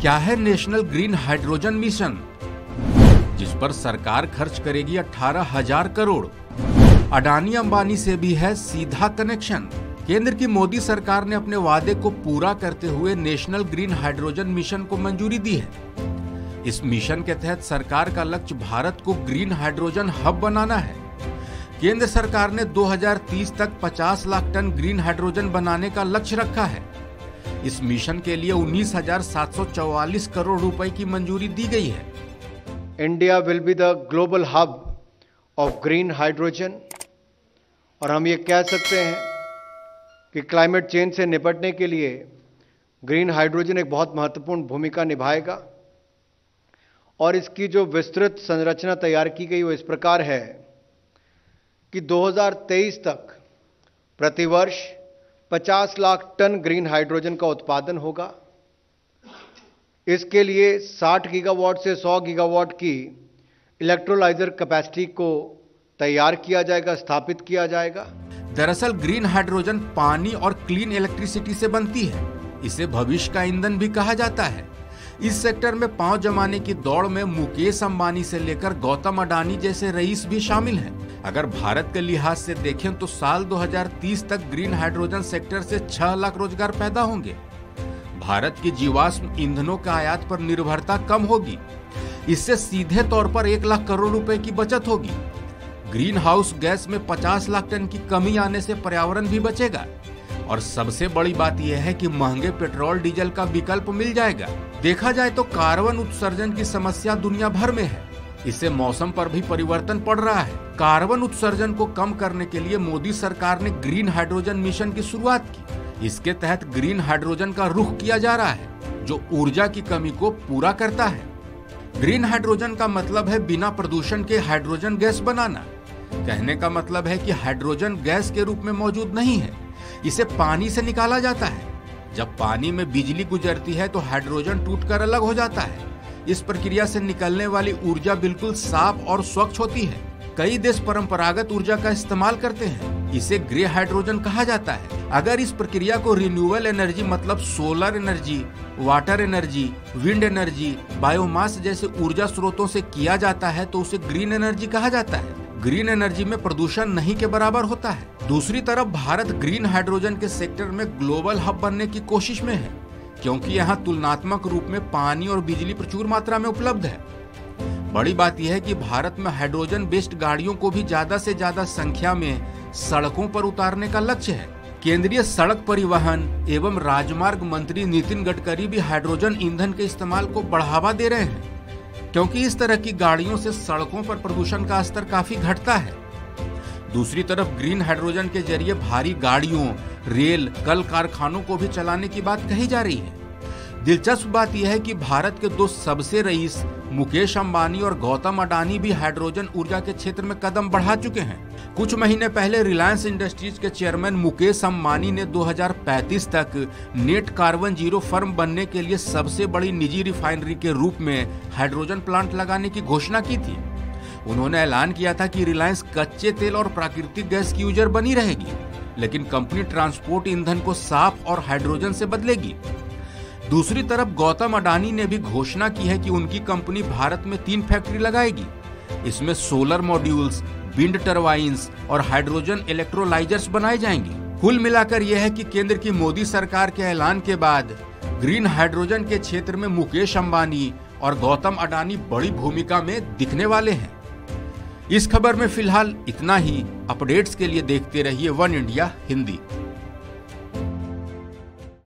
क्या है national green hydrogen mission, जिस पर सरकार खर्च करेगी 18,000 करोड़। अडानी अंबानी से भी है सीधा कनेक्शन। केंद्र की मोदी सरकार ने अपने वादे को पूरा करते हुए नेशनल ग्रीन हाइड्रोजन मिशन को मंजूरी दी है। इस मिशन के तहत सरकार का लक्ष्य भारत को ग्रीन हाइड्रोजन हब बनाना है। केंद्र सरकार ने 2030 तक 50 लाख टन ग्रीन हाइड्रोजन बनाने का लक्ष्य रखा है। इस मिशन के लिए 19,744 करोड़ रुपए की मंजूरी दी गई है। India will be the global hub of green hydrogen, और हम ये कह सकते हैं कि क्लाइमेट चेंज से निपटने के लिए ग्रीन हाइड्रोजन एक बहुत महत्वपूर्ण भूमिका निभाएगा। और इसकी जो विस्तृत संरचना तैयार की गई वो इस प्रकार है कि 2023 तक प्रतिवर्ष 50 लाख टन ग्रीन हाइड्रोजन का उत्पादन होगा। इसके लिए 60 गीगावाट से 100 गीगावाट की इलेक्ट्रोलाइजर कैपेसिटी को तैयार किया जाएगा, स्थापित किया जाएगा। दरअसल ग्रीन हाइड्रोजन पानी और क्लीन इलेक्ट्रिसिटी से बनती है। इसे भविष्य का ईंधन भी कहा जाता है। इस सेक्टर में पांव जमाने की दौड़ में मुकेश अंबानी से लेकर गौतम अडानी जैसे रईस भी शामिल हैं। अगर भारत के लिहाज से देखें तो साल 2030 तक ग्रीन हाइड्रोजन सेक्टर से 6 लाख रोजगार पैदा होंगे। भारत की जीवाश्म ईंधनों का आयात पर निर्भरता कम होगी। इससे सीधे तौर पर 1 लाख करोड़ रुपए की बचत होगी। ग्रीन हाउस गैस में 50 लाख टन की कमी आने से पर्यावरण भी बचेगा। और सबसे बड़ी बात यह है कि महंगे पेट्रोल डीजल का विकल्प मिल जाएगा। देखा जाए तो कार्बन उत्सर्जन की समस्या दुनिया भर में है। इससे मौसम पर भी परिवर्तन पड़ रहा है। कार्बन उत्सर्जन को कम करने के लिए मोदी सरकार ने ग्रीन हाइड्रोजन मिशन की शुरुआत की। इसके तहत ग्रीन हाइड्रोजन का रुख किया जा रहा है, जो ऊर्जा की कमी को पूरा करता है। ग्रीन हाइड्रोजन का मतलब है बिना प्रदूषण के हाइड्रोजन गैस बनाना। कहने का मतलब है कि हाइड्रोजन गैस के रूप में मौजूद नहीं है, इसे पानी से निकाला जाता है। जब पानी में बिजली गुजरती है तो हाइड्रोजन टूटकर अलग हो जाता है। इस प्रक्रिया से निकलने वाली ऊर्जा बिल्कुल साफ और स्वच्छ होती है। कई देश परंपरागत ऊर्जा का इस्तेमाल करते हैं, इसे ग्रे हाइड्रोजन कहा जाता है। अगर इस प्रक्रिया को रिन्यूएबल एनर्जी मतलब solar energy, water energy, wind energy, biomass जैसे ऊर्जा स्रोतों से किया जाता है तो उसे ग्रीन एनर्जी कहा जाता है। ग्रीन एनर्जी में प्रदूषण नहीं के बराबर होता है। दूसरी तरफ भारत ग्रीन हाइड्रोजन के सेक्टर में ग्लोबल हब बनने की कोशिश में है, क्योंकि यहाँ तुलनात्मक रूप में पानी और बिजली प्रचुर मात्रा में उपलब्ध है। बड़ी बात यह है कि भारत में हाइड्रोजन बेस्ड गाड़ियों को भी ज्यादा से ज्यादा संख्या में सड़कों पर उतारने का लक्ष्य है। केंद्रीय सड़क परिवहन एवं राजमार्ग मंत्री नितिन गडकरी भी हाइड्रोजन ईंधन के इस्तेमाल को बढ़ावा दे रहे हैं, क्योंकि इस तरह की गाड़ियों से सड़कों पर प्रदूषण का स्तर काफी घटता है। दूसरी तरफ ग्रीन हाइड्रोजन के जरिए भारी गाड़ियों, रेल, कल कारखानों को भी चलाने की बात कही जा रही है। दिलचस्प बात यह है कि भारत के दो सबसे रईस मुकेश अंबानी और गौतम अडानी भी हाइड्रोजन ऊर्जा के क्षेत्र में कदम बढ़ा चुके हैं। कुछ महीने पहले रिलायंस इंडस्ट्रीज के चेयरमैन मुकेश अंबानी ने 2035 तक नेट कार्बन जीरो फर्म बनने के लिए सबसे बड़ी निजी रिफाइनरी के रूप में हाइड्रोजन प्लांट लगाने की घोषणा की थी। उन्होंने ऐलान किया था कि रिलायंस कच्चे तेल और प्राकृतिक गैस की यूजर बनी रहेगी, लेकिन कंपनी ट्रांसपोर्ट ईंधन को साफ और हाइड्रोजन से बदलेगी। दूसरी तरफ गौतम अडानी ने भी घोषणा की है कि उनकी कंपनी भारत में 3 फैक्ट्री लगाएगी। इसमें सोलर मॉड्यूल्स, विंड टरबाइन्स और हाइड्रोजन इलेक्ट्रोलाइजर्स बनाए जाएंगे। कुल मिलाकर यह है कि केंद्र की मोदी सरकार के ऐलान के बाद ग्रीन हाइड्रोजन के क्षेत्र में मुकेश अंबानी और गौतम अडानी बड़ी भूमिका में दिखने वाले हैं। इस खबर में फिलहाल इतना ही। अपडेट्स के लिए देखते रहिए वन इंडिया हिंदी।